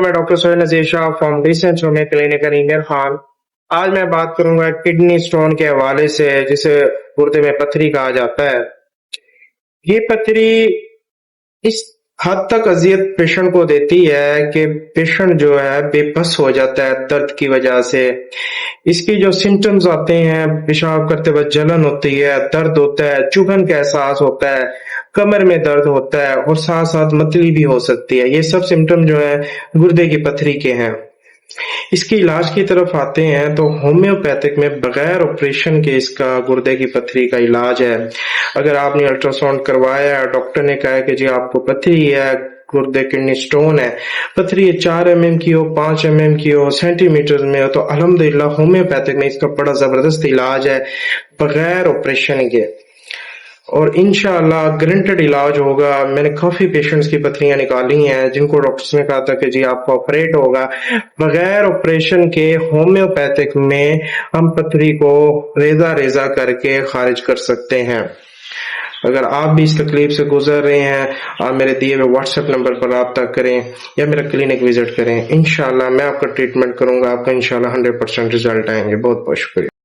मैं डॉक्टर सोहेल नज़ीर शाह फाउंडेशन में clinical engineer Khan. आज मैं बात करूंगा किडनी स्टोन के हवाले से, जिसे गुर्दे में पथरी कहा जाता है। ये पथरी इस हद तक अजियत पेशेंट को देती है कि पेशेंट जो है बेबस हो जाता है दर्द की वजह से। इसकी जो सिम्टम्स आते हैं, पेशाब करते वक्त जलन होती है, दर्द होता है, चुभन का एहसास होता है, कमर में दर्द होता है और साथ साथ मतली भी हो सकती है। ये सब सिम्टम जो है गुर्दे की पथरी के हैं। इसके इलाज की तरफ आते हैं तो होम्योपैथिक में बगैर ऑपरेशन के इसका गुर्दे की पथरी का इलाज है। अगर आपने अल्ट्रासाउंड करवाया, डॉक्टर ने कहा कि जी आपको पथरी है, गुर्दे किडनी स्टोन है, पथरी 4 mm की हो, 5 mm की हो, सेंटीमीटर में हो, तो अल्हम्दुलिल्लाह होम्योपैथिक में इसका बड़ा जबरदस्त इलाज है बगैर ऑपरेशन के, और इंशाअल्लाह गारंटेड इलाज होगा। मैंने काफी पेशेंट्स की पथरियां निकाली हैं जिनको डॉक्टर्स ने कहा था कि जी आपको ऑपरेट होगा। बगैर ऑपरेशन के होम्योपैथिक में हम पथरी को रेजा रेजा करके खारिज कर सकते हैं। अगर आप भी इस तकलीफ से गुजर रहे हैं, आप मेरे दिए हुए व्हाट्सएप नंबर पर राब्ता करें या मेरा क्लिनिक विजिट करें। इंशाअल्लाह मैं आपका ट्रीटमेंट करूंगा, आपका इंशाअल्लाह 100% रिजल्ट आएंगे। बहुत बहुत शुक्रिया।